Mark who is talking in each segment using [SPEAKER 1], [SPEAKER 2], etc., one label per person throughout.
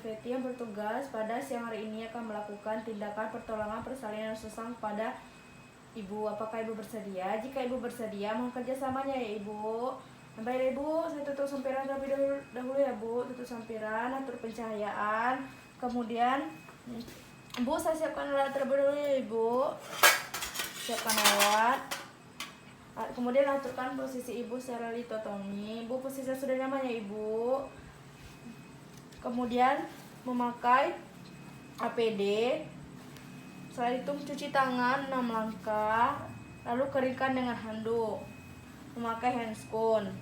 [SPEAKER 1] Feti yang bertugas pada siang hari ini akan melakukan tindakan pertolongan persalinan susah kepada Ibu. Apakah Ibu bersedia? Jika Ibu bersedia, mohon kerjasamanya ya Ibu. Baiklah Ibu, saya tutup sampiran terlebih dahulu ya Bu. Tutup sampiran, atur pencahayaan. Kemudian Bu, saya siapkan alat terlebih dahulu ya Ibu. Siapkan alat. Kemudian aturkan posisi Ibu secara litotomi. Ibu posisi sudah nyaman ya Ibu. Kemudian memakai APD. Setelah itu mencuci tangan 6 langkah. Lalu keringkan dengan handuk. Memakai handscoon.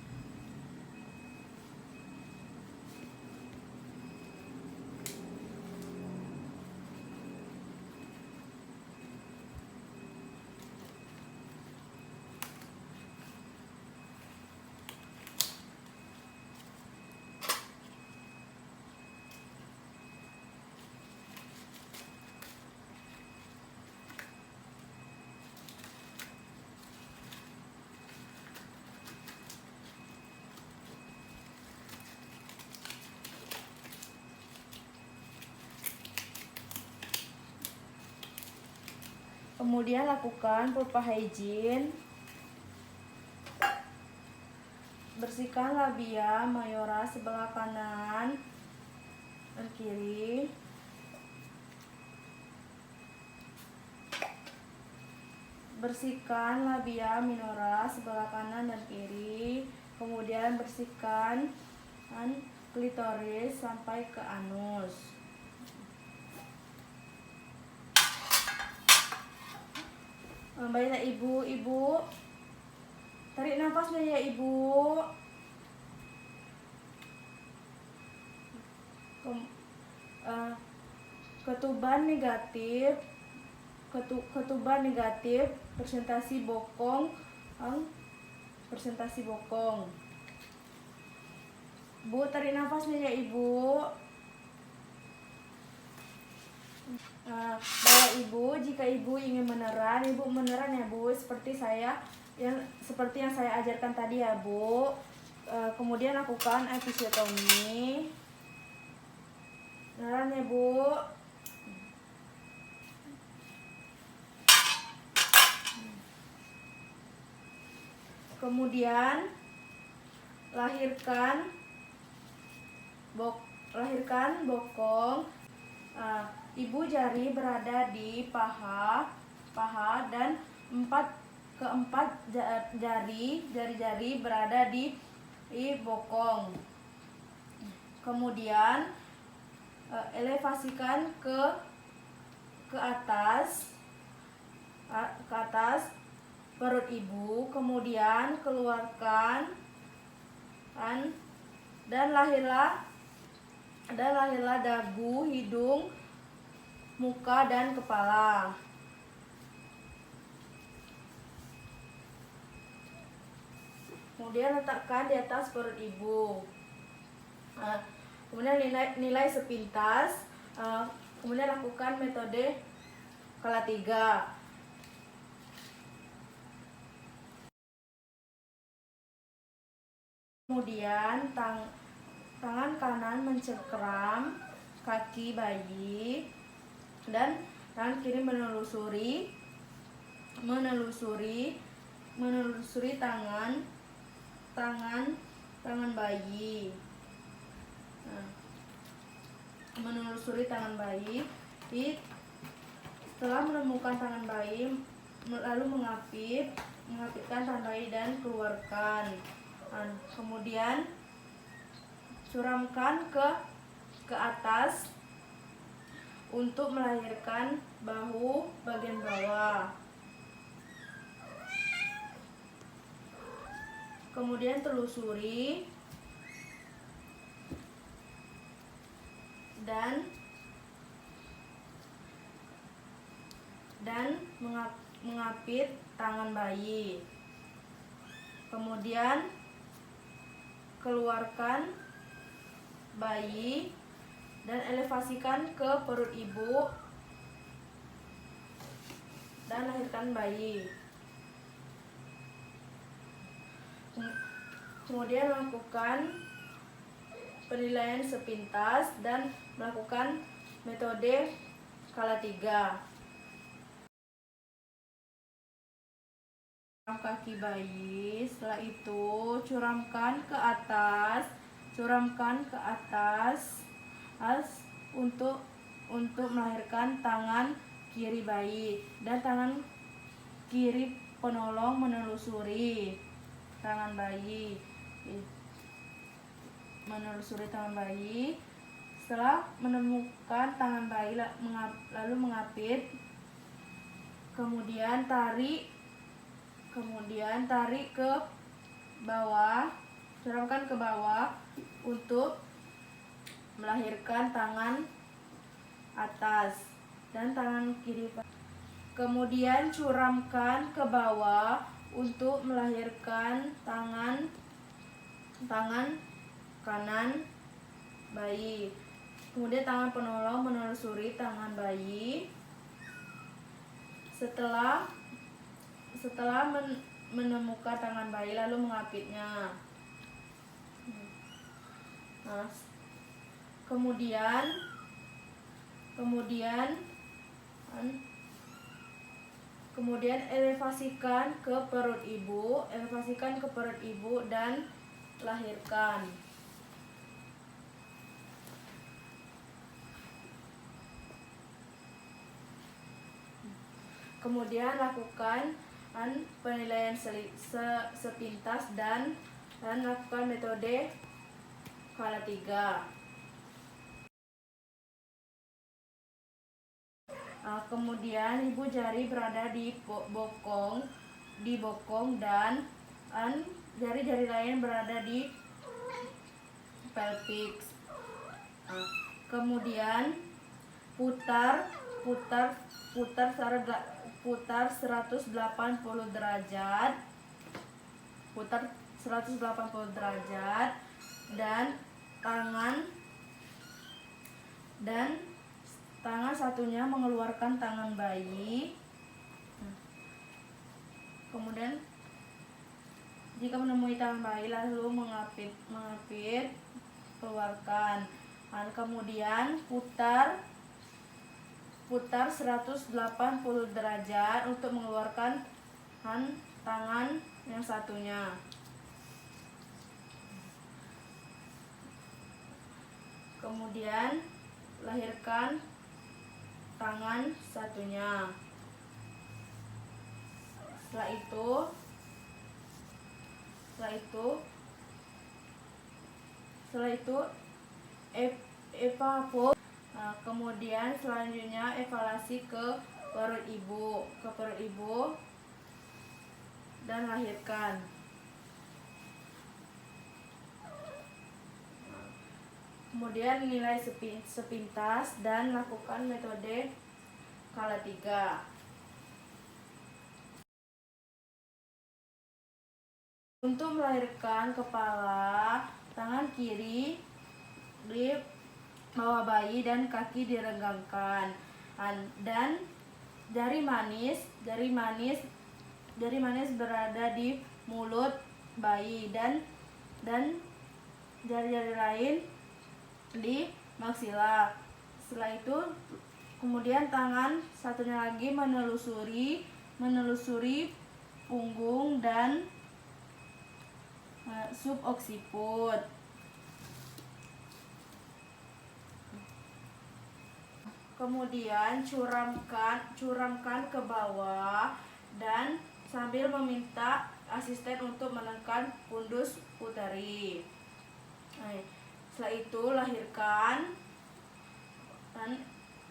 [SPEAKER 1] Kemudian lakukan pulpa hygiene. Bersihkan labia mayora sebelah kanan dan kiri. Bersihkan labia minora sebelah kanan dan kiri. Kemudian bersihkan klitoris sampai ke anus. Baiklah Ibu, tarik nafasnya ya Ibu. Ketuban negatif, presentasi bokong. Bu, tarik nafasnya ya Ibu. Baiklah Ibu, jika Ibu ingin meneran, Ibu meneran ya Bu, seperti yang saya ajarkan tadi ya Bu. Kemudian lakukan episiotomi. Meneran ya Bu. Kemudian lahirkan bokong. Ibu jari berada di paha dan keempat jari berada di bokong. Kemudian elevasikan ke atas perut Ibu, kemudian keluarkan dan lahirlah dagu, hidung, muka dan kepala. Kemudian letakkan di atas perut Ibu. Kemudian nilai sepintas. Kemudian lakukan metode skala 3. Kemudian tangan kanan mencengkram kaki bayi dan tangan kiri menelusuri tangan bayi. Menelusuri tangan bayi. Setelah menemukan tangan bayi, lalu mengapitkan tangan bayi dan keluarkan. Kemudian suramkan ke atas untuk melahirkan bahu bagian bawah. Kemudian telusuri dan mengapit tangan bayi. Kemudian keluarkan bayi dan elevasikan ke perut Ibu dan lahirkan bayi. Kemudian lakukan penilaian sepintas dan melakukan metode skala 3. Kaki bayi, setelah itu curamkan ke atas untuk melahirkan tangan kiri bayi dan tangan kiri penolong menelusuri tangan bayi. Setelah menemukan tangan bayi lalu mengapit, kemudian tarik ke bawah, curamkan ke bawah untuk melahirkan tangan atas dan tangan kiri. Kemudian curamkan ke bawah untuk melahirkan tangan kanan bayi. Kemudian tangan penolong menelusuri tangan bayi. Setelah menemukan tangan bayi lalu mengapitnya. Nah, kemudian elevasikan ke perut ibu dan lahirkan. Kemudian lakukan penilaian sepintas dan lakukan metode skala 3. Kemudian ibu jari berada di bokong dan jari-jari lain berada di pelvis. Kemudian putar 180 derajat. Dan tangan satunya mengeluarkan tangan bayi. Kemudian jika menemui tangan bayi lalu mengapit, keluarkan. Kemudian putar 180 derajat untuk mengeluarkan tangan yang satunya. Kemudian lahirkan tangan satunya. Setelah itu evakuasi. Kemudian selanjutnya evaluasi ke perut ibu dan lahirkan. Kemudian nilai sepintas dan lakukan metode skala 3. Untuk melahirkan kepala, tangan kiri di bawah bayi dan kaki direnggangkan, dan jari manis berada di mulut bayi dan jari-jari lain di maksila. Setelah itu kemudian tangan satunya lagi menelusuri punggung dan suboksiput. Kemudian curamkan ke bawah dan sambil meminta asisten untuk menekan fundus uteri. Setelah itu lahirkan dan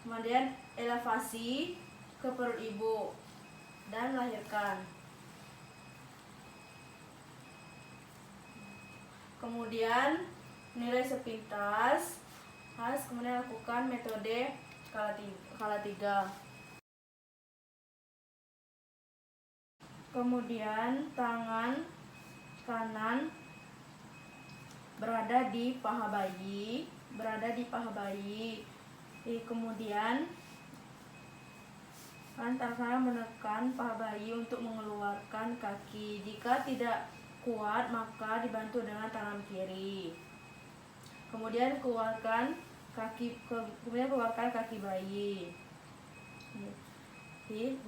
[SPEAKER 1] kemudian elevasi ke perut ibu dan lahirkan. Kemudian nilai sepintas, kemudian lakukan metode skala 3. Kemudian tangan kanan berada di paha bayi. Kemudian tangan kanan menekan paha bayi untuk mengeluarkan kaki. Jika tidak kuat maka dibantu dengan tangan kiri. Kemudian keluarkan kaki bayi.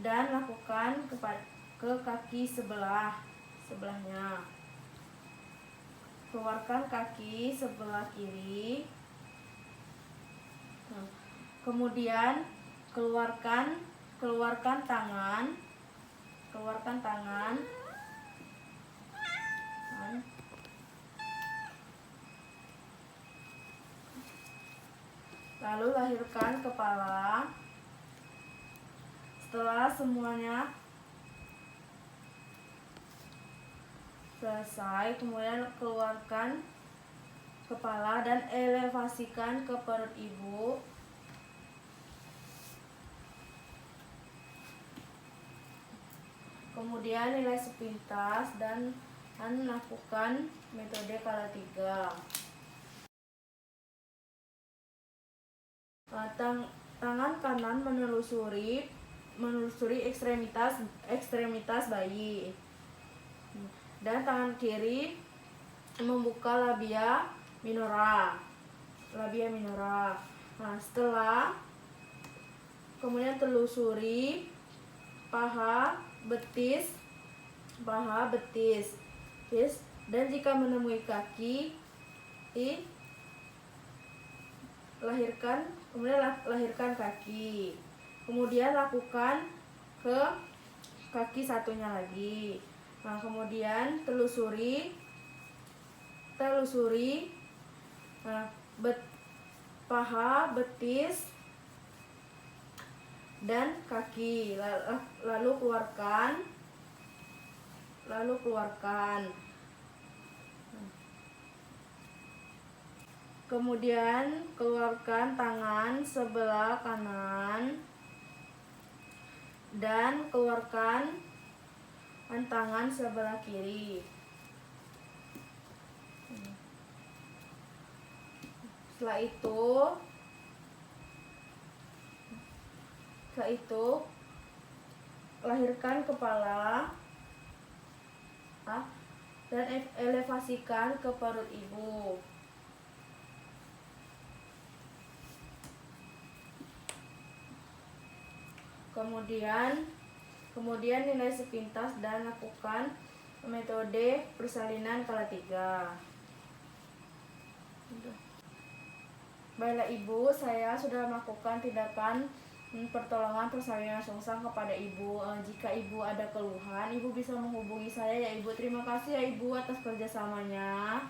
[SPEAKER 1] Dan lakukan ke kaki sebelahnya. Keluarkan kaki sebelah kiri. Kemudian keluarkan tangan. Lalu lahirkan kepala. Setelah semuanya selesai, kemudian keluarkan kepala dan elevasikan ke perut ibu. Kemudian nilai sepintas dan lakukan metode kala 3. Tangan kanan menelusuri ekstremitas bayi, dan tangan kiri membuka labia minora. Setelah kemudian telusuri paha betis, dan jika menemui kaki, lahirkan kaki. Kemudian lakukan ke kaki satunya lagi. Kemudian telusuri paha, betis, dan kaki. Lalu keluarkan. Kemudian keluarkan tangan sebelah kanan dan keluarkan tangan sebelah kiri. Setelah itu lahirkan kepala dan elevasikan ke perut ibu. Kemudian nilai sepintas dan lakukan metode persalinan kala 3. Baiklah ibu, saya sudah melakukan tindakan pertolongan persalinan sungsang kepada ibu. Jika ibu ada keluhan, ibu bisa menghubungi saya ya ibu. Terima kasih ya ibu atas kerjasamanya.